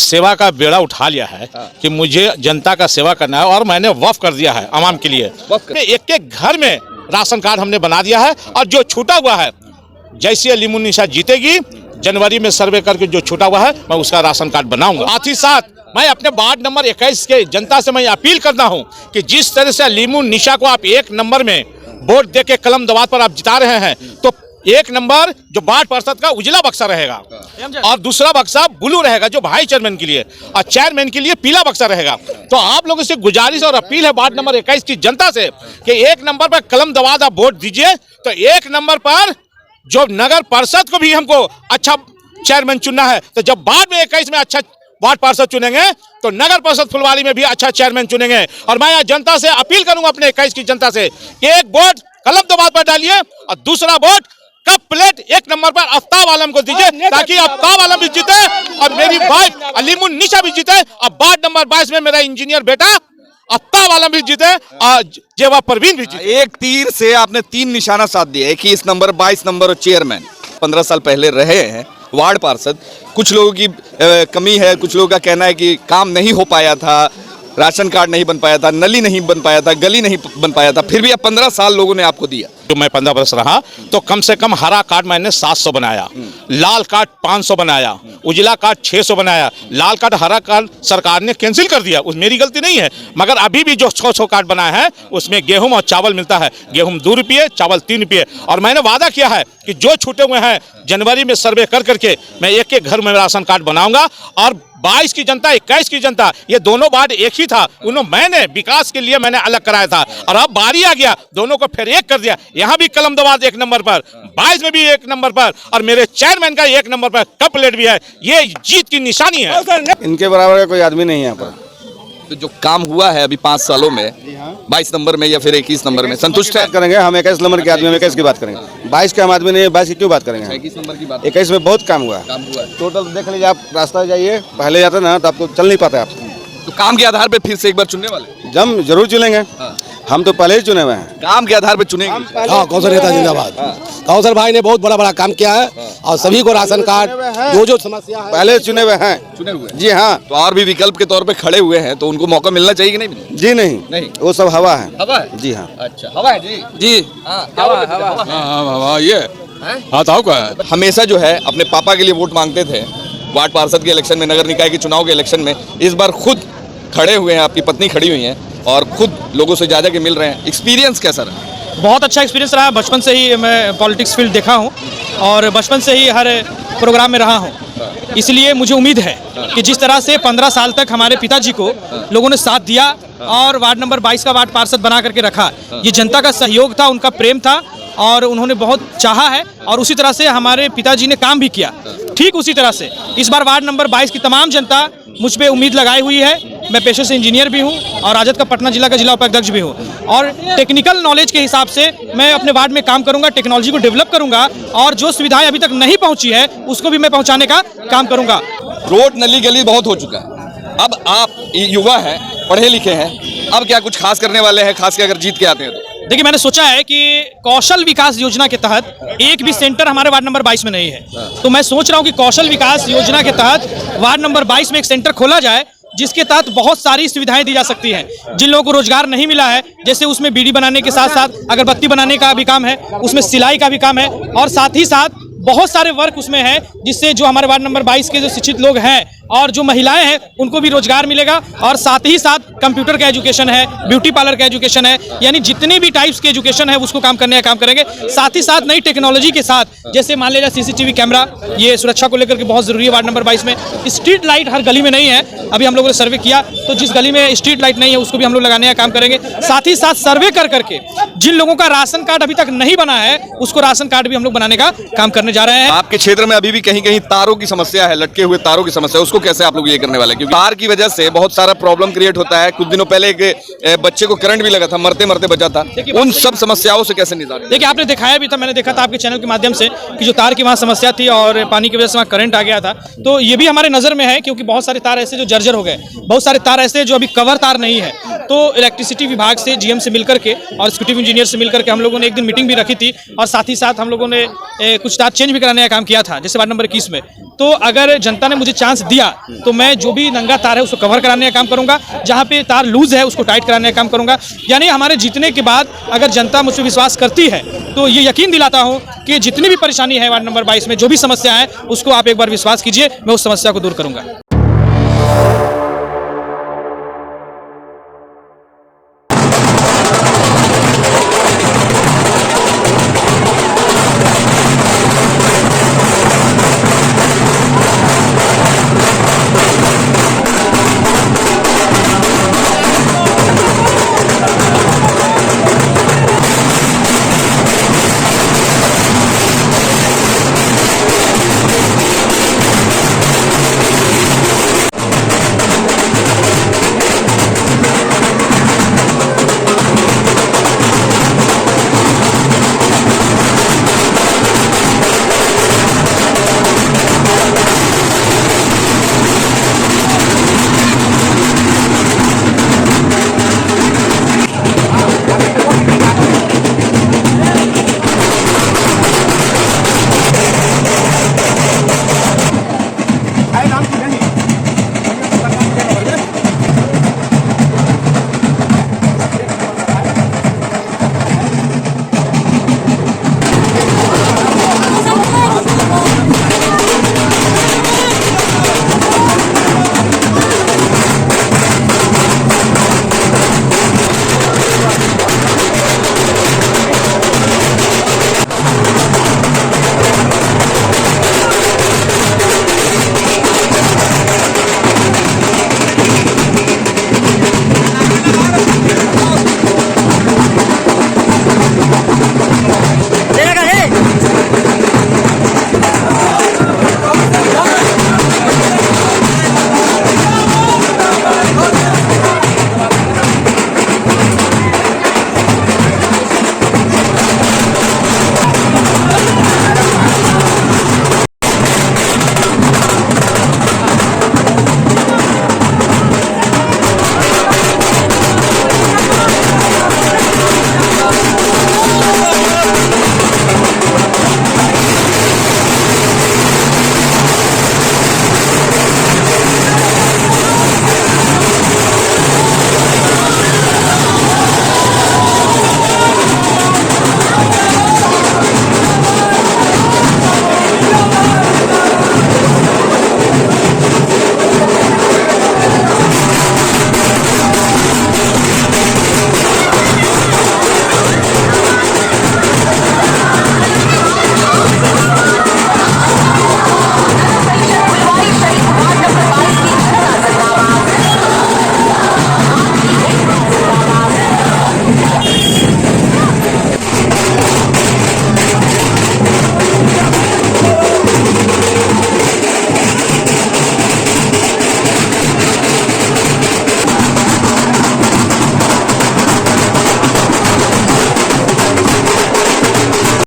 सेवा का बेड़ा उठा लिया है कि मुझे जनता का सेवा करना है और मैंने वक्फ कर दिया है आवाम के लिए। एक एक घर में राशन कार्ड हमने बना दिया है और जो छूटा हुआ है जैसे लिमू निशा जीतेगी जनवरी में सर्वे करके जो छूटा हुआ है मैं उसका राशन कार्ड बनाऊंगा। साथ ही साथ मैं अपने वार्ड नंबर 21 के जनता से मैं अपील करता हूं कि जिस तरह से लिमू निशा को आप एक नंबर में वोट दे के कलम दवात पर आप जिता रहे हैं तो एक नंबर जो वार्ड पार्षद का उजला बक्सा रहेगा और दूसरा बक्सा ब्लू रहेगा जो भाई चेयरमैन के लिए और चेयरमैन के लिए पीला बक्सा रहेगा। तो आप लोगों से गुजारिश और अपील है वार्ड नंबर 21 की जनता से कि एक नंबर पर कलम दवात आप वोट दीजिए तो एक नंबर पर जो नगर परिषद को भी हमको अच्छा चेयरमैन चुनना है तो जब वार्ड में 21 में अच्छा वार्ड पार्षद चुनेंगे तो नगर परिषद फुलवारी में भी अच्छा चेयरमैन चुनेंगे। और मैं जनता से अपील करूंगा अपने 21 की जनता से एक वोट कलम दवात पर डालिए और दूसरा वोट कप प्लेट एक नंबर पर आफ्ताब आलम को दीजिए ताकि आफ्ताब आलम भी जीते और मेरी वाइफ लिमू निशा भी जीते और वार्ड नंबर 22 में मेरा इंजीनियर बेटा आफ्ताब आलम भी जीते और जेवा परवीन भी जीते। एक तीर से आपने 3 निशाना साध दिए, 21 नंबर 22 नंबर और चेयरमैन। 15 साल पहले रहे हैं वार्ड पार्षद। कुछ लोगों की कमी है, कुछ लोगों का कहना है कि काम नहीं हो पाया था, राशन कार्ड नहीं बन पाया था, नली नहीं बन पाया था, गली नहीं बन पाया था, फिर भी अब 15 साल लोगों ने आपको दिया। जो मैं 15 वर्ष रहा तो कम से कम हरा कार्ड मैंने 700 बनाया, लाल कार्ड 500 बनाया, उजला कार्ड 600 बनाया। लाल कार्ड हरा कार्ड सरकार ने कैंसिल कर दिया, उस मेरी गलती नहीं है, मगर अभी भी जो 600 कार्ड बनाए हैं उसमें गेहूं और चावल मिलता है। गेहूं 2 रुपये, चावल 3 रुपये। और मैंने वादा किया है कि जो छूटे हुए हैं जनवरी में सर्वे कर करके मैं एक एक घर में राशन कार्ड बनाऊंगा। और 22 की जनता 21 की जनता ये दोनों वार्ड एक ही था, उन्होंने मैंने विकास के लिए मैंने अलग कराया था और अब बारी आ गया दोनों को फिर एक कर दिया। यहाँ भी कलम दवात 1 नंबर पर, 22 में भी 1 नंबर पर और मेरे चेयरमैन का 1 नंबर पर कप प्लेट भी है। ये जीत की निशानी है। इनके बराबर का कोई आदमी नहीं है यहाँ पर। तो जो काम हुआ है अभी 5 सालों में 22 नंबर में या फिर 21 नंबर में संतुष्ट है? करेंगे हम 21 नंबर के आदमी, 21 की बात करेंगे। 22 के हम आदमी नहीं है, 22 की क्यों बात करेंगे? 21 नंबर की बात। 21 में बहुत काम हुआ है। टोटल देख लीजिए आप, रास्ता जाइए, पहले जाते ना तो आपको चल नहीं पाते आप। तो काम के आधार पे फिर से एक बार चुनने वाले? जम जरूर चुनेंगे। हम तो पहले ही चुने हुए हैं। काम के आधार पे चुनेंगे। हाँ, कौशल नेता जिंदाबाद। कौशल भाई ने बहुत बड़ा काम किया है और सभी को राशन कार्ड जो समस्या है पहले चुने हुए हैं। चुने हुए? जी हाँ। तो और भी विकल्प के तौर पे खड़े हुए हैं तो उनको मौका मिलना चाहिए कि नहीं? जी नहीं, वो सब हवा है। हवा है? जी हाँ। अच्छा, हवा है जी। जी हवा ये हाँ। हमेशा जो है अपने पापा के लिए वोट मांगते थे वार्ड पार्षद के इलेक्शन में, नगर निकाय के चुनाव के इलेक्शन में। इस बार खुद खड़े हुए हैं, आपकी पत्नी खड़ी हुई हैं और खुद लोगों से जा के मिल रहे हैं। एक्सपीरियंस कैसा रहा? बहुत अच्छा एक्सपीरियंस रहा। बचपन से ही मैं पॉलिटिक्स फील्ड देखा हूँ और बचपन से ही हर प्रोग्राम में रहा हूँ, इसलिए मुझे उम्मीद है कि जिस तरह से 15 साल तक हमारे पिताजी को लोगों ने साथ दिया और वार्ड नंबर 22 का वार्ड पार्षद बना करके रखा, ये जनता का सहयोग था, उनका प्रेम था और उन्होंने बहुत चाहा है और उसी तरह से हमारे पिताजी ने काम भी किया। ठीक उसी तरह से इस बार वार्ड नंबर 22 की तमाम जनता मुझ पे उम्मीद लगाई हुई है। मैं पेशे से इंजीनियर भी हूँ और राजद का पटना जिला का जिला उपाध्यक्ष भी हूँ और टेक्निकल नॉलेज के हिसाब से मैं अपने वार्ड में काम करूँगा, टेक्नोलॉजी को डेवलप करूँगा और जो सुविधाएं अभी तक नहीं पहुँची है उसको भी मैं पहुँचाने का काम करूँगा। रोड नली गली बहुत हो चुका है, अब आप युवा हैं, पढ़े लिखे हैं, अब क्या कुछ खास करने वाले हैं, खास कर अगर जीत के आते हैं तो? देखिए, मैंने सोचा है कि कौशल विकास योजना के तहत एक भी सेंटर हमारे वार्ड नंबर 22 में नहीं है, तो मैं सोच रहा हूं कि कौशल विकास योजना के तहत वार्ड नंबर 22 में एक सेंटर खोला जाए जिसके तहत बहुत सारी सुविधाएं दी जा सकती हैं। जिन लोगों को रोजगार नहीं मिला है, जैसे उसमें बीड़ी बनाने के साथ साथ अगरबत्ती बनाने का भी काम है, उसमें सिलाई का भी काम है और साथ ही साथ बहुत सारे वर्क उसमें है जिससे जो हमारे वार्ड नंबर 22 के जो शिक्षित लोग हैं और जो महिलाएं हैं उनको भी रोजगार मिलेगा और साथ ही साथ कंप्यूटर का एजुकेशन है, ब्यूटी पार्लर का एजुकेशन है, यानी जितने भी टाइप्स के एजुकेशन है उसको काम करने का काम करेंगे। साथ ही साथ नई टेक्नोलॉजी के साथ, जैसे मान लीजिए सीसीटीवी कैमरा, ये सुरक्षा को लेकर के बहुत जरूरी है वार्ड नंबर 22 में। स्ट्रीट लाइट हर गली में नहीं है, अभी हम लोगों ने सर्वे किया तो जिस गली में स्ट्रीट लाइट नहीं है उसको भी हम लोग लगाने का काम करेंगे। साथ ही साथ सर्वे कर करके जिन लोगों का राशन कार्ड अभी तक नहीं बना है उसको राशन कार्ड भी हम लोग बनाने का काम करने जा रहे हैं। आपके क्षेत्र में अभी भी कहीं कहीं तारों की समस्या है, लटके हुए तारों की समस्या, उसको कैसे आप लोग ये करने वाले? क्योंकि तार की वजह से बहुत सारा प्रॉब्लम क्रिएट होता है। कुछ दिनों पहले एक बच्चे को करंट भी लगा था, मरते मरते बचा था। उन सब समस्याओं से कैसे निजात? देखिए, आपने दिखाया भी था, मैंने देखा था आपके चैनल के माध्यम से कि जो तार की वहाँ समस्या थी और पानी की वजह से वहाँ करंट आ गया था, तो ये भी हमारे नजर में है क्योंकि बहुत सारे तार ऐसे जो जर्जर हो गए। बहुत सारे तार ऐसे हैं जो अभी कवर तार नहीं है। तो इलेक्ट्रिसिटी विभाग से, जीएम से मिलकर के और एक्जीक्यूटिव इंजीनियर से मिलकर के हम लोगों ने एक दिन मीटिंग भी रखी थी और साथ ही साथ हम लोगों ने कुछ तार चेंज भी कराने का काम किया था, जैसे वार्ड नंबर 21 में। तो अगर जनता ने मुझे चांस दिया तो मैं जो भी नंगा तार है उसको कवर कराने का काम करूंगा, जहाँ पे तार लूज है उसको टाइट कराने का काम करूंगा। यानी हमारे जीतने के बाद अगर जनता मुझ पर विश्वास करती है तो ये यकीन दिलाता हूँ कि जितनी भी परेशानी है वार्ड नंबर 22 में, जो भी समस्या है उसको आप एक बार विश्वास कीजिए, मैं उस समस्या को दूर करूंगा।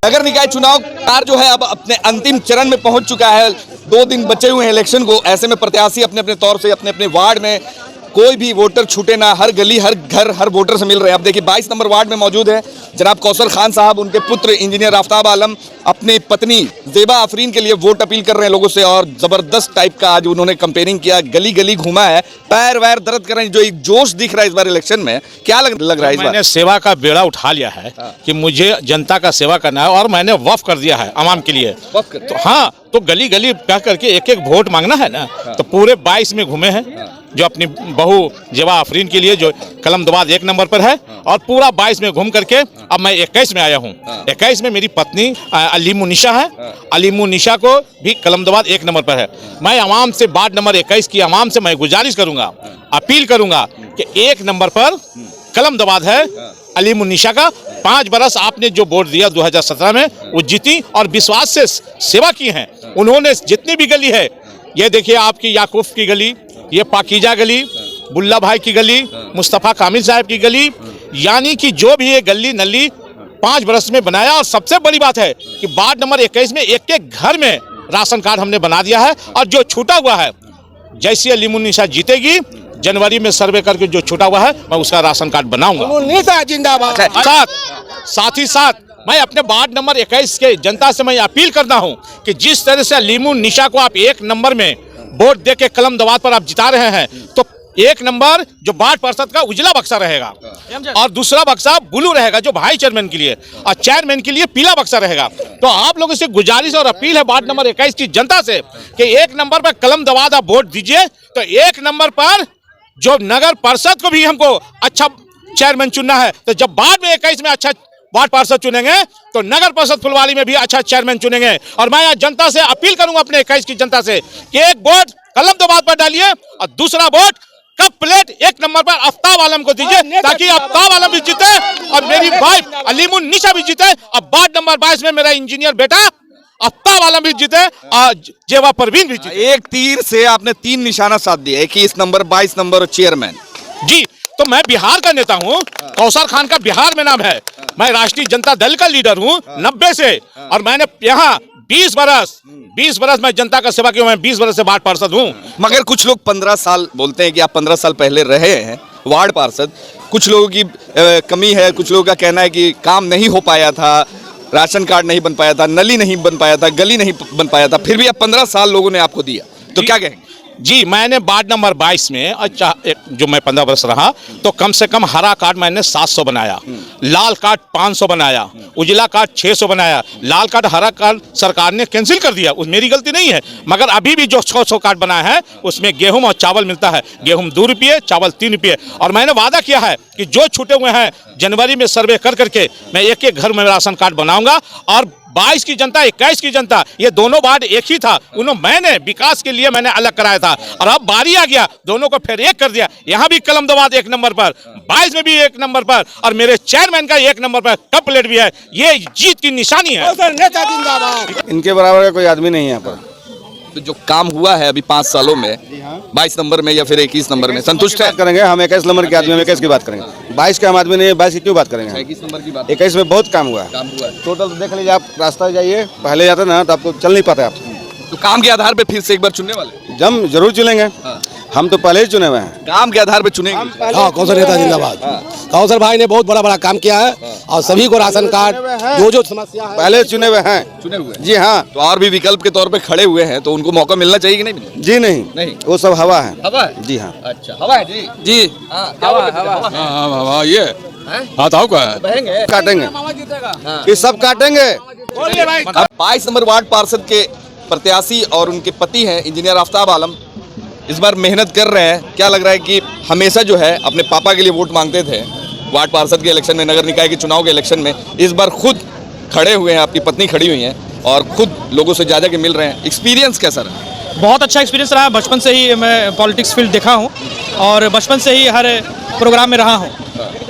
नगर निकाय चुनाव कार जो है अब अपने अंतिम चरण में पहुंच चुका है। 2 दिन बचे हुए हैं इलेक्शन को। ऐसे में प्रत्याशी अपने अपने तौर से अपने अपने वार्ड में कोई भी वोटर छूटे ना, हर गली हर घर हर वोटर से मिल रहे हैं। अब देखिए 22 नंबर वार्ड में मौजूद है जनाब कौसर खान साहब, उनके पुत्र इंजीनियर आफ्ताब आलम अपनी पत्नी ज़ेबा आफरीन के लिए वोट अपील कर रहे हैं लोगों से। और ज़बरदस्त टाइप का आज उन्होंने कंपेयरिंग किया, गली गली घूमा है, पैर वैर दर्द कर रहे हैं। जो एक जोश दिख रहा है इस बार इलेक्शन में, क्या लग रहा है इस बार? मैंने सेवा का बेड़ा उठा लिया है कि मुझे जनता का सेवा करना है और मैंने वक्फ कर दिया है आवाम के लिए। तो हाँ, तो गली गली कह करके एक एक वोट मांगना है ना। तो पूरे 22 में घूमे हैं, जो अपनी बहू ज़ेबा आफरीन के लिए जो कलमदबाद 1 नंबर पर है, और पूरा 22 में घूम करके अब मैं 21 में आया हूँ। 21 में मेरी पत्नी अलीमुनिशा है, अलीमुनिशा को भी कलमदबाद 1 नंबर पर है। मैं आवाम से वार्ड नंबर 21 की आवाम से मैं गुजारिश करूंगा, अपील करूंगा कि 1 नंबर पर कलमदबाद है अलीमुनिशा का। 5 बरस आपने जो वोट दिया 2017 में, वो जीती और विश्वास से सेवा की है उन्होंने। जितनी भी गली है, ये देखिए आपकी याकूफ की गली, ये पाकीजा गली, बुल्ला भाई की गली, मुस्तफ़ा कामिल साहब की गली, यानी कि जो भी ये गली नली 5 बरस में बनाया। और सबसे बड़ी बात है कि वार्ड नंबर 21 में एक एक घर में राशन कार्ड हमने बना दिया है, और जो छूटा हुआ है जैसे लिमुनिशा जीतेगी, जनवरी में सर्वे करके जो छूटा हुआ है मैं उसका राशन कार्ड बनाऊंगा। जिंदाबाद। साथ ही साथ मैं अपने वार्ड नंबर 21 के जनता से मैं अपील करता हूं कि जिस तरह से लिमुनिशा को आप 1 नंबर में वोट दे के कलम दवात पर आप जिता रहे हैं, तो 1 नंबर जो वार्ड पार्षद का उजला बक्सा रहेगा और दूसरा बक्सा ब्लू रहेगा जो भाई चेयरमैन के लिए, और चेयरमैन के लिए पीला बक्सा रहेगा। तो आप लोगों से गुजारिश और अपील है वार्ड नंबर 21 की जनता से कि 1 नंबर पर कलम दवात आप वोट दीजिए। तो 1 नंबर पर जो नगर परिषद को भी हमको अच्छा चेयरमैन चुनना है, तो जब बाद में 21 में अच्छा वार्ड पार्षद चुनेंगे तो नगर परिषद फुलवाड़ी में भी अच्छा चेयरमैन चुनेंगे। और मैं जनता से अपील करूंगा अपने 21 की जनता से कि 1 वोट कलम दवात पर डालिए और दूसरा वोट कप प्लेट 1 नंबर पर आफ्ताब आलम को दीजिए, ताकि आफ्ताब आलम भी जीते और मेरी वाइफ लिमुनिशा भी जीते। अब वार्ड नंबर 22 में मेरा इंजीनियर बेटा आफ्ताब आलम भी जीते और जेवा परवीन भी जीते। एक तीर से आपने 3 निशाना साध दिए, 21 नंबर, 22 नंबर और चेयरमैन। जी, तो मैं बिहार का नेता हूं, कौसर खान का बिहार में नाम है। मैं राष्ट्रीय जनता दल का लीडर हूं 90 से, और मैंने यहाँ 20 बरस मैं जनता का सेवा किया। मैं 20 बरस से वार्ड पार्षद हूं। मगर कुछ लोग 15 साल बोलते हैं कि आप 15 साल पहले रहे हैं वार्ड पार्षद। कुछ लोगों की कमी है, कुछ लोगों का कहना है कि काम नहीं हो पाया था, राशन कार्ड नहीं बन पाया था, नली नहीं बन पाया था, गली नहीं बन पाया था, फिर भी अब 15 साल लोगों ने आपको दिया, तो क्या कहेंगे? जी, मैंने वार्ड नंबर 22 में अच्छा जो मैं 15 वर्ष रहा, तो कम से कम हरा कार्ड मैंने 700 बनाया, लाल कार्ड 500 बनाया, उजला कार्ड 600 बनाया। लाल कार्ड हरा कार्ड सरकार ने कैंसिल कर दिया, उस मेरी गलती नहीं है। मगर अभी भी जो 600 कार्ड बना है उसमें गेहूं और चावल मिलता है। गेहूं 2 रुपये, चावल 3 रुपये। और मैंने वादा किया है कि जो छूटे हुए हैं जनवरी में सर्वे कर करके मैं एक घर में राशन कार्ड बनाऊंगा। और 22 की जनता, 21 की जनता, ये दोनों वार्ड एक ही था, मैंने विकास के लिए मैंने अलग कराया था। और अब बारी आ गया, दोनों को फिर एक कर दिया। यहाँ भी कलम दवात 1 नंबर पर, 22 में भी 1 नंबर पर, और मेरे चेयरमैन का 1 नंबर पर कप प्लेट भी है। ये जीत की निशानी है। इनके बराबर का कोई आदमी नहीं है यहाँ पर। तो जो काम हुआ है अभी 5 सालों में 22 नंबर में या फिर 21 नंबर में, संतुष्ट है? करेंगे हम 21 नंबर के आदमी, हम 21 की बात करेंगे। 22 के हम आदमी नहीं है, 22 की क्यों बात करेंगे? 21 नंबर की बात। 21 में बहुत काम हुआ है। टोटल देख लीजिए, आप रास्ता जाइए, पहले जाते ना तो आपको चल नहीं पाते आप। तो काम के आधार पे फिर से एक बार चुनने वाले? जम जरूर चुनेंगे। हम तो पहले ही चुने हुए हैं। काम के आधार पे चुनेंगे। हाँ, कौशल नेता जिंदाबाद। कौशल भाई ने बहुत बड़ा काम किया है और सभी को राशन कार्ड जो समस्या है पहले चुने हुए हैं। चुने हुए? जी हाँ। तो और भी विकल्प के तौर पे खड़े हुए हैं, तो उनको मौका मिलना चाहिए कि नहीं मिलना? जी नहीं, वो सब हवा है। हवा है? जी हाँ। अच्छा, हवा है जी। जी हवा ये हाथाओं का है। काटेंगे, ये सब काटेंगे। 22 नंबर वार्ड पार्षद के प्रत्याशी और उनके पति हैं इंजीनियर आफ्ताब आलम, इस बार मेहनत कर रहे हैं। क्या लग रहा है कि हमेशा जो है अपने पापा के लिए वोट मांगते थे वार्ड पार्षद के इलेक्शन में, नगर निकाय के चुनाव के इलेक्शन में, इस बार खुद खड़े हुए हैं, आपकी पत्नी खड़ी हुई हैं और खुद लोगों से ज़्यादा के मिल रहे हैं। एक्सपीरियंस कैसा रहा? बहुत अच्छा एक्सपीरियंस रहा। बचपन से ही मैं पॉलिटिक्स फील्ड देखा हूँ और बचपन से ही हर प्रोग्राम में रहा हूँ,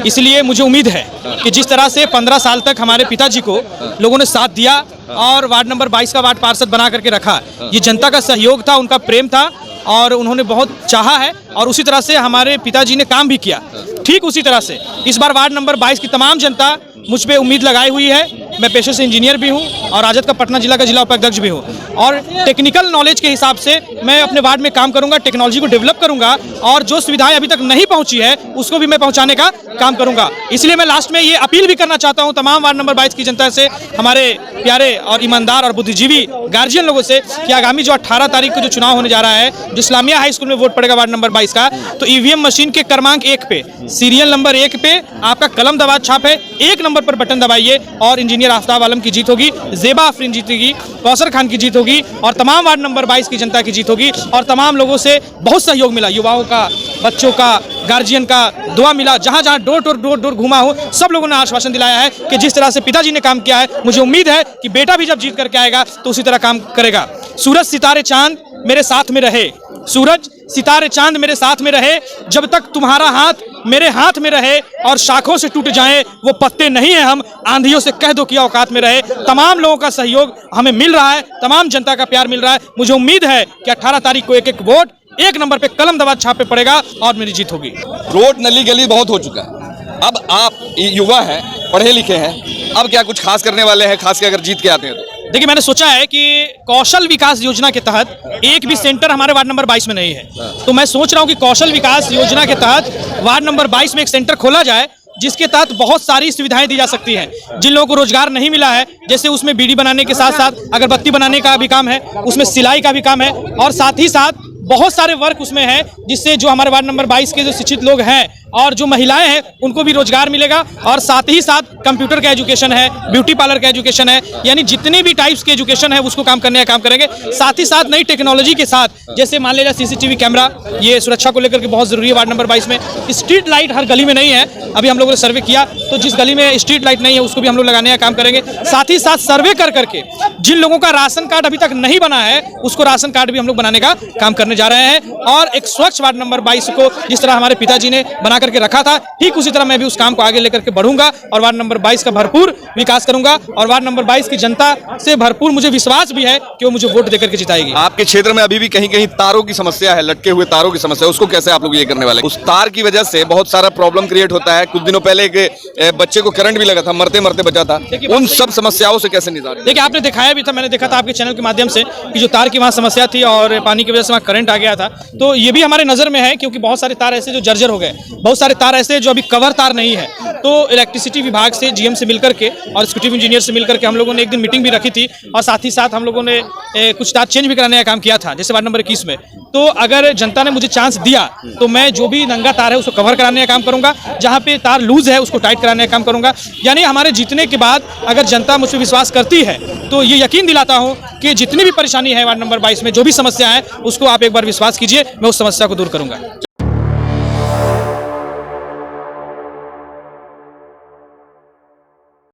इसलिए मुझे उम्मीद है कि जिस तरह से 15 साल तक हमारे पिताजी को लोगों ने साथ दिया और वार्ड नंबर 22 का वार्ड पार्षद बना करके रखा, ये जनता का सहयोग था, उनका प्रेम था और उन्होंने बहुत चाहा है और उसी तरह से हमारे पिताजी ने काम भी किया। ठीक उसी तरह से इस बार वार्ड नंबर 22 की तमाम जनता मुझ पे उम्मीद लगाई हुई है। मैं पेशे से इंजीनियर भी हूँ और राजद का पटना जिला का जिला उपाध्यक्ष भी हूँ और टेक्निकल नॉलेज के हिसाब से मैं अपने वार्ड में काम करूँगा, टेक्नोलॉजी को डेवलप करूँगा और जो सुविधाएं अभी तक नहीं पहुँची है उसको भी मैं पहुँचाने का काम करूँगा। इसलिए मैं लास्ट में ये अपील भी करना चाहता हूँ तमाम वार्ड नंबर 22 की जनता से, हमारे प्यारे और ईमानदार और बुद्धिजीवी गार्जियन लोगों से, कि आगामी जो 18 तारीख को जो चुनाव होने जा रहा है, जो इस्लामिया हाई स्कूल में वोट पड़ेगा वार्ड नंबर 22 का, तो ईवीएम मशीन के क्रमांक 1 पे, सीरियल नंबर 1 पे आपका कलम दवात छाप है, 1 नंबर पर बटन दबाइए और इंजीनियर आफ्ताब आलम की जीत होगी, ज़ेबा आफरीन जीतेगी, कौसर खान की जीत होगी और तमाम वार्ड नंबर 22 की जनता की जीत होगी। और तमाम लोगों से बहुत सहयोग मिला, युवाओं का, बच्चों का, गार्जियन का दुआ मिला। जहाँ जहाँ डोर घुमा हूँ सब लोगों ने आश्वासन दिलाया है कि जिस तरह से पिताजी ने काम किया है, मुझे उम्मीद है कि बेटा भी जब जीत करके आएगा तो उसी तरह काम करेगा। सूरज सितारे चांद मेरे साथ में रहे, सूरज सितारे चांद मेरे साथ में रहे, जब तक तुम्हारा हाथ मेरे हाथ में रहे और शाखों से टूट जाएं वो पत्ते नहीं हैं हम, आंधियों से कह दो कि औकात में रहे। तमाम लोगों का सहयोग हमें मिल रहा है, तमाम जनता का प्यार मिल रहा है। मुझे उम्मीद है कि 18 तारीख को एक वोट 1 नंबर पे कलम दवात छापे पड़ेगा और मेरी जीत होगी। रोड नली गली बहुत हो चुका है, अब आप युवा हैं, पढ़े लिखे हैं, अब क्या कुछ खास करने वाले हैं, खास कर अगर जीत के आते हैं तो? देखिए, मैंने सोचा है कि कौशल विकास योजना के तहत एक भी सेंटर हमारे वार्ड नंबर 22 में नहीं है। तो मैं सोच रहा हूं कि कौशल विकास योजना के तहत वार्ड नंबर 22 में एक सेंटर खोला जाए, जिसके तहत बहुत सारी सुविधाएं दी जा सकती हैं। जिन लोगों को रोजगार नहीं मिला है, जैसे उसमें बीड़ी बनाने के साथ साथ अगरबत्ती बनाने का भी काम है, उसमें सिलाई का भी काम है, और साथ ही साथ बहुत सारे वर्क उसमें है, जिससे जो हमारे वार्ड नंबर 22 के जो शिक्षित लोग हैं और जो महिलाएं हैं उनको भी रोजगार मिलेगा। और साथ ही साथ कंप्यूटर का एजुकेशन है, ब्यूटी पार्लर का एजुकेशन है, यानी जितने भी टाइप्स के एजुकेशन है उसको काम करने का काम करेंगे। साथ ही साथ नई टेक्नोलॉजी के साथ, जैसे मान लीजिए सीसीटीवी कैमरा, ये सुरक्षा को लेकर के बहुत जरूरी है वार्ड नंबर 22 में। स्ट्रीट लाइट हर गली में नहीं है, अभी हम लोगों ने सर्वे किया तो जिस गली में स्ट्रीट लाइट नहीं है उसको भी हम लोग लगाने का काम करेंगे। साथ ही साथ सर्वे कर करके जिन लोगों का राशन कार्ड अभी तक नहीं बना है उसको राशन कार्ड भी हम लोग बनाने का काम करने जा रहे हैं। और एक स्वच्छ वार्ड नंबर 22 को जिस तरह हमारे पिताजी ने बना करके रखा था, ठीक उसी तरह मैं भी उस काम को आगे लेकर के बढ़ूंगा और वार्ड नंबर 22 का भरपूर विकास करूंगा। और वार्ड नंबर 22 की जनता से भरपूर मुझे विश्वास भी है कि वो मुझे वोट देकर के जिताएगी। आपके क्षेत्र में अभी भी कहीं कहीं तारों की समस्या है, लटके हुए तारों की समस्या है, उसको कैसे आप लोग ये करने वाले? उस तार की वजह से बहुत सारा प्रॉब्लम क्रिएट होता है। कुछ दिनों पहले एक बच्चे को करंट भी लगा था, मरते मरते बचा था। उन सब समस्याओं से कैसे निजात? देखिए, आपने दिखाया भी था, मैंने देखा था आपके चैनल के माध्यम से कि जो तार की वहाँ समस्या थी और पानी की वजह से वहाँ करंट आ गया था। तो ये भी हमारे नज़र में है, क्योंकि बहुत सारे तार ऐसे जो जर्जर हो गए, बहुत सारे तार ऐसे जो अभी कवर तार नहीं है। तो इलेक्ट्रिसिटी विभाग से, जीएम से मिलकर के और एक्जीक्यूटिव इंजीनियर से मिलकर के हम लोगों ने एक दिन मीटिंग भी रखी थी, और साथ ही साथ हम लोगों ने कुछ तार चेंज भी कराने का काम किया था, जैसे वार्ड नंबर 21 में। तो अगर जनता ने मुझे चांस दिया तो मैं जो भी नंगा तार है उसको कवर कराने का काम करूंगा, जहाँ पे तार लूज है उसको टाइट कराने का काम करूंगा। यानी हमारे जीतने के बाद अगर जनता मुझ पर विश्वास करती है तो ये यकीन दिलाता हूँ कि जितनी भी परेशानी है वार्ड नंबर 22 में, जो भी समस्या है, उसको आप एक बार विश्वास कीजिए, मैं उस समस्या को दूर करूंगा।